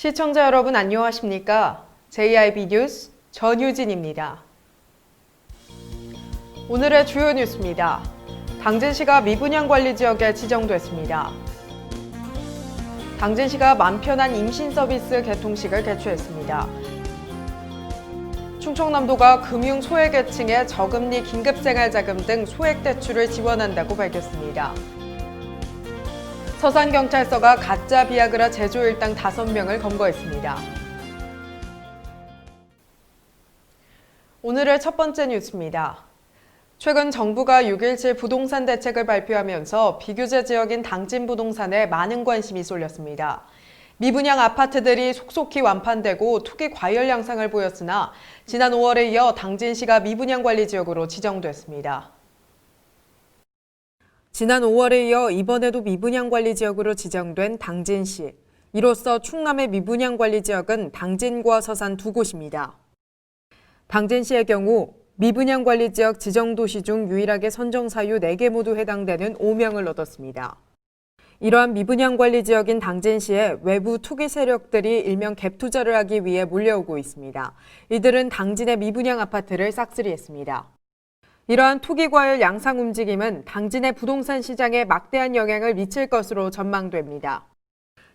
시청자 여러분 안녕하십니까? JIB 뉴스 전유진입니다. 오늘의 주요 뉴스입니다. 당진시가 미분양 관리 지역에 지정됐습니다. 당진시가 맘 편한 임신 서비스 개통식을 개최했습니다. 충청남도가 금융 소액계층에 저금리 긴급생활자금 등 소액대출을 지원한다고 밝혔습니다. 서산경찰서가 가짜 비아그라 제조 일당 5명을 검거했습니다. 오늘의 첫 번째 뉴스입니다. 최근 정부가 6.17 부동산 대책을 발표하면서 비규제 지역인 당진 부동산에 많은 관심이 쏠렸습니다. 미분양 아파트들이 속속히 완판되고 투기 과열 양상을 보였으나 지난 5월에 이어 당진시가 미분양 관리 지역으로 지정됐습니다. 지난 5월에 이어 이번에도 미분양 관리 지역으로 지정된 당진시. 이로써 충남의 미분양 관리 지역은 당진과 서산 두 곳입니다. 당진시의 경우 미분양 관리 지역 지정 도시 중 유일하게 선정 사유 4개 모두 해당되는 5명을 얻었습니다. 이러한 미분양 관리 지역인 당진시에 외부 투기 세력들이 일명 갭 투자를 하기 위해 몰려오고 있습니다. 이들은 당진의 미분양 아파트를 싹쓸이했습니다. 이러한 투기 과열 양상 움직임은 당진의 부동산 시장에 막대한 영향을 미칠 것으로 전망됩니다.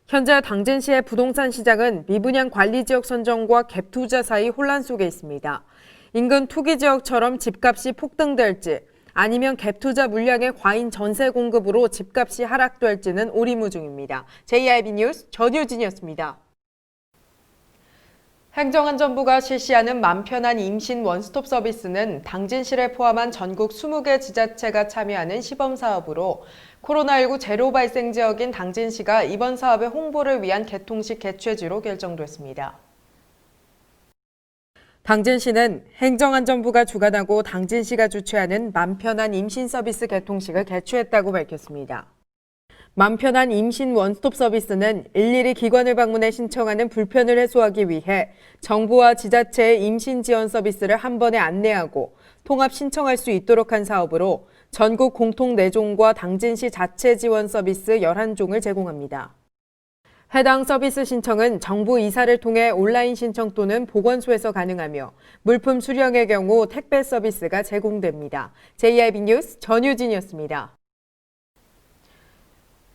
현재 당진시의 부동산 시장은 미분양 관리 지역 선정과 갭 투자 사이 혼란 속에 있습니다. 인근 투기 지역처럼 집값이 폭등될지 아니면 갭 투자 물량의 과잉 전세 공급으로 집값이 하락될지는 오리무중입니다. JIB 뉴스 전유진이었습니다. 행정안전부가 실시하는 맘 편한 임신 원스톱 서비스는 당진시를 포함한 전국 20개 지자체가 참여하는 시범사업으로 코로나19 제로 발생 지역인 당진시가 이번 사업의 홍보를 위한 개통식 개최지로 결정됐습니다. 당진시는 행정안전부가 주관하고 당진시가 주최하는 맘 편한 임신 서비스 개통식을 개최했다고 밝혔습니다. 맘 편한 임신 원스톱 서비스는 일일이 기관을 방문해 신청하는 불편을 해소하기 위해 정부와 지자체의 임신 지원 서비스를 한 번에 안내하고 통합 신청할 수 있도록 한 사업으로 전국 공통 4종과 당진시 자체 지원 서비스 11종을 제공합니다. 해당 서비스 신청은 정부 이사를 통해 온라인 신청 또는 보건소에서 가능하며 물품 수령의 경우 택배 서비스가 제공됩니다. JIB 뉴스 전유진이었습니다.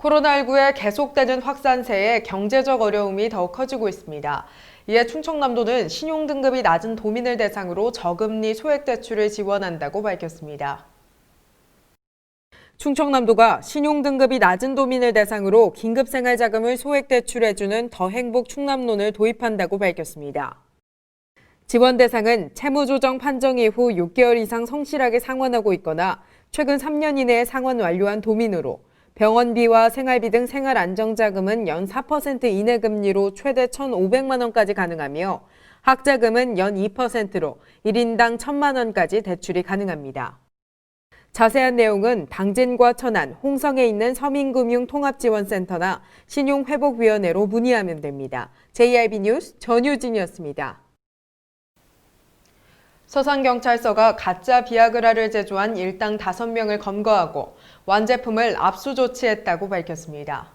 코로나19의 계속되는 확산세에 경제적 어려움이 더욱 커지고 있습니다. 이에 충청남도는 신용등급이 낮은 도민을 대상으로 저금리 소액대출을 지원한다고 밝혔습니다. 충청남도가 신용등급이 낮은 도민을 대상으로 긴급생활자금을 소액대출해주는 더행복 충남론을 도입한다고 밝혔습니다. 지원 대상은 채무조정 판정 이후 6개월 이상 성실하게 상환하고 있거나 최근 3년 이내에 상환 완료한 도민으로 병원비와 생활비 등 생활안정자금은 연 4% 이내 금리로 최대 1,500만 원까지 가능하며 학자금은 연 2%로 1인당 1,000만 원까지 대출이 가능합니다. 자세한 내용은 당진과 천안, 홍성에 있는 서민금융통합지원센터나 신용회복위원회로 문의하면 됩니다. JIB 뉴스 전유진이었습니다. 서산경찰서가 가짜 비아그라를 제조한 일당 5명을 검거하고 완제품을 압수 조치했다고 밝혔습니다.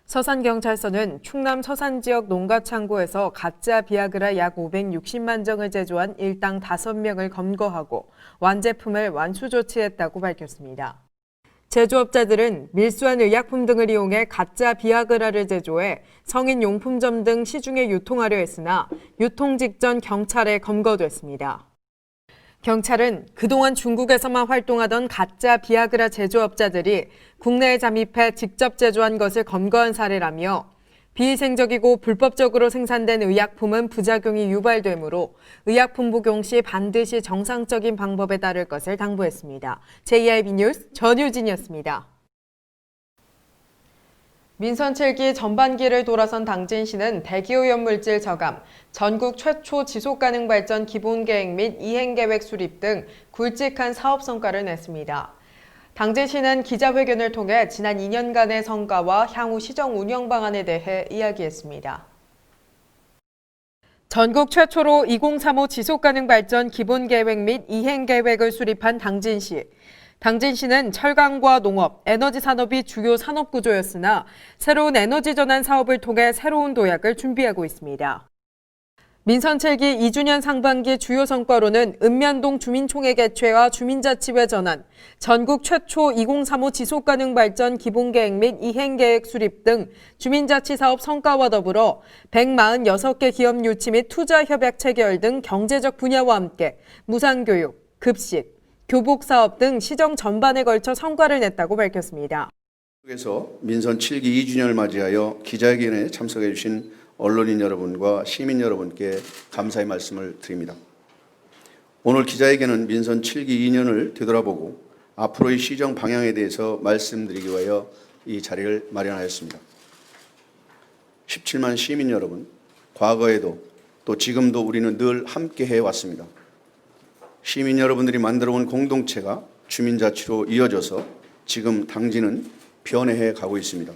서산경찰서는 충남 서산 지역 농가창고에서 가짜 비아그라 약 560만 정을 제조한 일당 5명을 검거하고 완제품을 완수 조치했다고 밝혔습니다. 제조업자들은 밀수한 의약품 등을 이용해 가짜 비아그라를 제조해 성인용품점 등 시중에 유통하려 했으나 유통 직전 경찰에 검거됐습니다. 경찰은 그동안 중국에서만 활동하던 가짜 비아그라 제조업자들이 국내에 잠입해 직접 제조한 것을 검거한 사례라며 비위생적이고 불법적으로 생산된 의약품은 부작용이 유발되므로 의약품 복용 시 반드시 정상적인 방법에 따를 것을 당부했습니다. JIB 뉴스 전유진이었습니다. 민선 7기 전반기를 돌아선 당진시는 대기오염물질 저감, 전국 최초 지속가능 발전 기본계획 및 이행계획 수립 등 굵직한 사업 성과를 냈습니다. 당진시는 기자회견을 통해 지난 2년간의 성과와 향후 시정 운영 방안에 대해 이야기했습니다. 전국 최초로 2035 지속가능 발전 기본계획 및 이행계획을 수립한 당진시. 당진시는 철강과 농업, 에너지 산업이 주요 산업 구조였으나 새로운 에너지 전환 사업을 통해 새로운 도약을 준비하고 있습니다. 민선 7기 2주년 상반기 주요 성과로는 읍면동 주민총회 개최와 주민자치회 전환, 전국 최초 2035 지속가능 발전 기본계획 및 이행계획 수립 등 주민자치사업 성과와 더불어 146개 기업 유치 및 투자협약 체결 등 경제적 분야와 함께 무상교육, 급식, 교복사업 등 시정 전반에 걸쳐 성과를 냈다고 밝혔습니다. 그래서 민선 7기 2주년을 맞이하여 기자회견에 참석해 주신 언론인 여러분과 시민 여러분께 감사의 말씀을 드립니다. 오늘 기자회견은 민선 7기 2년을 되돌아보고 앞으로의 시정 방향에 대해서 말씀드리기 위하여 이 자리를 마련하였습니다. 17만 시민 여러분, 과거에도 또 지금도 우리는 늘 함께 해왔습니다. 시민 여러분들이 만들어온 공동체가 주민자치로 이어져서 지금 당진은 변해해 가고 있습니다.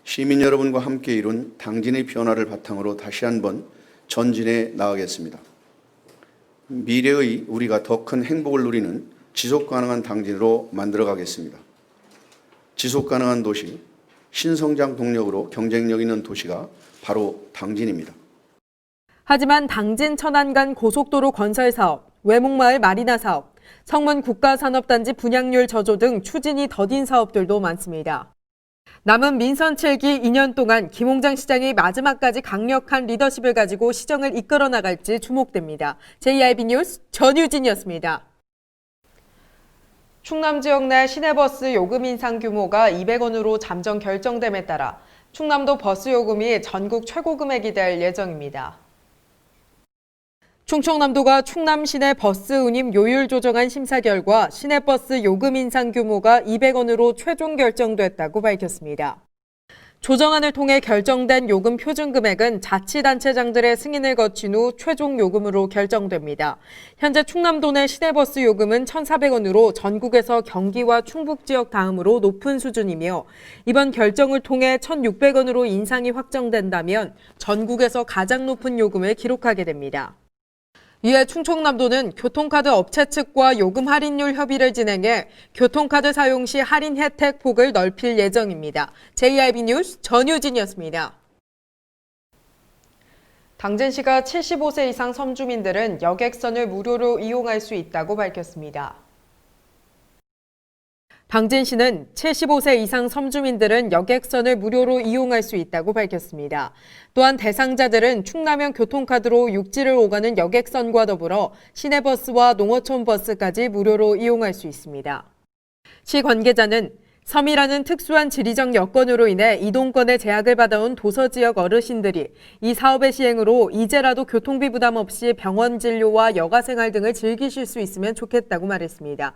시민 여러분과 함께 이룬 당진의 변화를 바탕으로 다시 한번 전진해 나가겠습니다. 미래의 우리가 더 큰 행복을 누리는 지속가능한 당진으로 만들어가겠습니다. 지속가능한 도시, 신성장 동력으로 경쟁력 있는 도시가 바로 당진입니다. 하지만 당진 천안 고속도로 건설 사업, 외목마을 마리나 사업, 성문 국가산업단지 분양률 저조 등 추진이 더딘 사업들도 많습니다. 남은 민선 7기 2년 동안 김홍장 시장이 마지막까지 강력한 리더십을 가지고 시정을 이끌어 나갈지 주목됩니다. JIB 뉴스 전유진이었습니다. 충남 지역 내 시내버스 요금 인상 규모가 200원으로 잠정 결정됨에 따라 충남도 버스 요금이 전국 최고 금액이 될 예정입니다. 충청남도가 충남 시내 버스 운임 요율 조정안 심사 결과 시내버스 요금 인상 규모가 200원으로 최종 결정됐다고 밝혔습니다. 조정안을 통해 결정된 요금 표준 금액은 자치단체장들의 승인을 거친 후 최종 요금으로 결정됩니다. 현재 충남도 내 시내버스 요금은 1,400원으로 전국에서 경기와 충북 지역 다음으로 높은 수준이며 이번 결정을 통해 1,600원으로 인상이 확정된다면 전국에서 가장 높은 요금을 기록하게 됩니다. 이에 충청남도는 교통카드 업체 측과 요금 할인율 협의를 진행해 교통카드 사용 시 할인 혜택 폭을 넓힐 예정입니다. JIB 뉴스 전유진이었습니다. 당진시가 75세 이상 섬주민들은 여객선을 무료로 이용할 수 있다고 밝혔습니다. 당진시는 75세 이상 섬주민들은 여객선을 무료로 이용할 수 있다고 밝혔습니다. 또한 대상자들은 충남형 교통카드로 육지를 오가는 여객선과 더불어 시내버스와 농어촌 버스까지 무료로 이용할 수 있습니다. 시 관계자는 섬이라는 특수한 지리적 여건으로 인해 이동권의 제약을 받아온 도서지역 어르신들이 이 사업의 시행으로 이제라도 교통비 부담 없이 병원 진료와 여가생활 등을 즐기실 수 있으면 좋겠다고 말했습니다.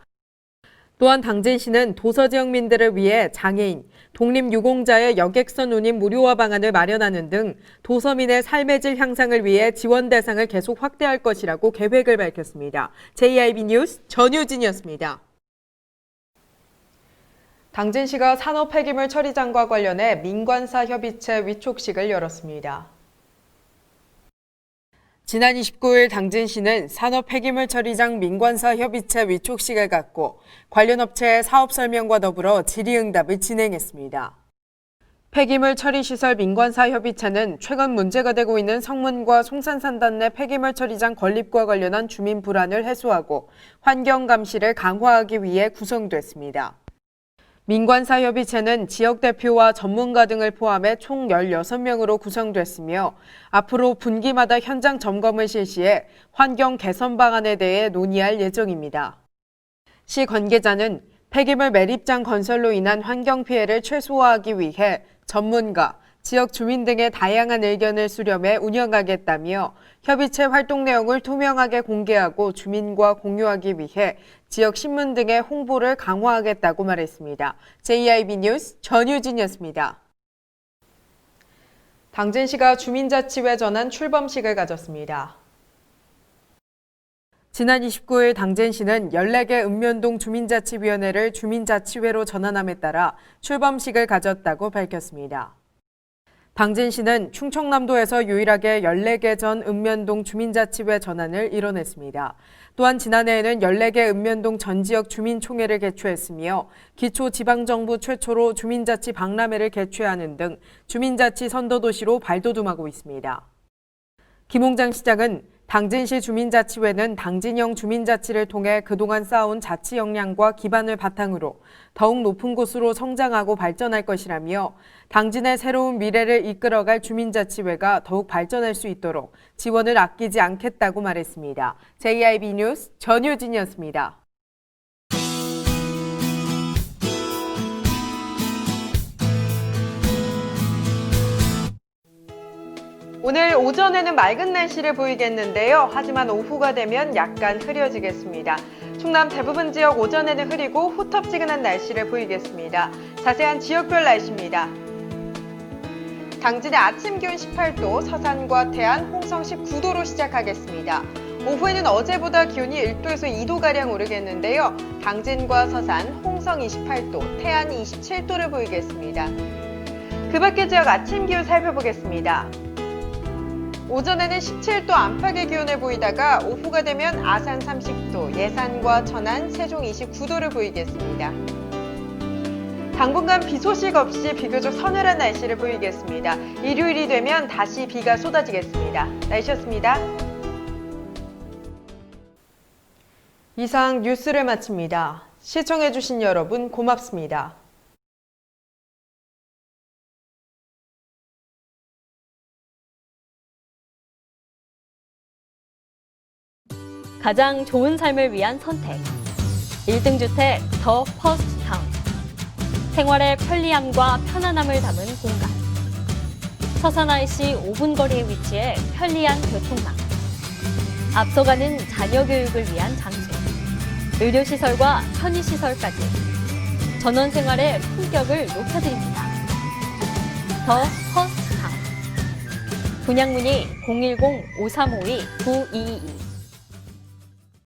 또한 당진시는 도서지역민들을 위해 장애인, 독립유공자의 여객선 운임 무료화 방안을 마련하는 등 도서민의 삶의 질 향상을 위해 지원 대상을 계속 확대할 것이라고 계획을 밝혔습니다. JIB 뉴스 전유진이었습니다. 당진시가 산업 폐기물 처리장과 관련해 민관사 협의체 위촉식을 열었습니다. 지난 29일 당진시는 산업 폐기물 처리장 민관사 협의체 위촉식을 갖고 관련 업체의 사업 설명과 더불어 질의응답을 진행했습니다. 폐기물 처리시설 민관사 협의체는 최근 문제가 되고 있는 성문과 송산산단 내 폐기물 처리장 건립과 관련한 주민 불안을 해소하고 환경 감시를 강화하기 위해 구성됐습니다. 민관사 협의체는 지역 대표와 전문가 등을 포함해 총 16명으로 구성됐으며 앞으로 분기마다 현장 점검을 실시해 환경 개선 방안에 대해 논의할 예정입니다. 시 관계자는 폐기물 매립장 건설로 인한 환경 피해를 최소화하기 위해 전문가, 지역 주민 등의 다양한 의견을 수렴해 운영하겠다며 협의체 활동 내용을 투명하게 공개하고 주민과 공유하기 위해 지역 신문 등의 홍보를 강화하겠다고 말했습니다. JIB 뉴스 전유진이었습니다. 당진시가 주민자치회 전환 출범식을 가졌습니다. 지난 29일 당진시는 14개 읍면동 주민자치위원회를 주민자치회로 전환함에 따라 출범식을 가졌다고 밝혔습니다. 당진시는 충청남도에서 유일하게 14개 전 읍면동 주민자치회 전환을 이뤄냈습니다. 또한 지난해에는 14개 읍면동 전 지역 주민총회를 개최했으며 기초지방정부 최초로 주민자치 박람회를 개최하는 등 주민자치 선도도시로 발돋움하고 있습니다. 김홍장 시장은 당진시 주민자치회는 당진형 주민자치를 통해 그동안 쌓아온 자치 역량과 기반을 바탕으로 더욱 높은 곳으로 성장하고 발전할 것이라며 당진의 새로운 미래를 이끌어갈 주민자치회가 더욱 발전할 수 있도록 지원을 아끼지 않겠다고 말했습니다. JIB 뉴스 전효진이었습니다. 오늘 오전에는 맑은 날씨를 보이겠는데요. 하지만 오후가 되면 약간 흐려지겠습니다. 충남 대부분 지역 오전에는 흐리고 후텁지근한 날씨를 보이겠습니다. 자세한 지역별 날씨입니다. 당진의 아침 기온 18도, 서산과 태안, 홍성 19도로 시작하겠습니다. 오후에는 어제보다 기온이 1도에서 2도가량 오르겠는데요. 당진과 서산, 홍성 28도, 태안 27도를 보이겠습니다. 그 밖의 지역 아침 기온 살펴보겠습니다. 오전에는 17도 안팎의 기온을 보이다가 오후가 되면 아산 30도, 예산과 천안, 세종 29도를 보이겠습니다. 당분간 비 소식 없이 비교적 서늘한 날씨를 보이겠습니다. 일요일이 되면 다시 비가 쏟아지겠습니다. 날씨였습니다. 이상 뉴스를 마칩니다. 시청해주신 여러분 고맙습니다. 가장 좋은 삶을 위한 선택. 1등 주택 더 퍼스트 타운. 생활의 편리함과 편안함을 담은 공간. 서산 IC 5분 거리에 위치해 편리한 교통망. 앞서가는 자녀 교육을 위한 장소. 의료시설과 편의시설까지. 전원 생활의 품격을 높여드립니다. 더 퍼스트 타운. 분양 문의 010-5352-9222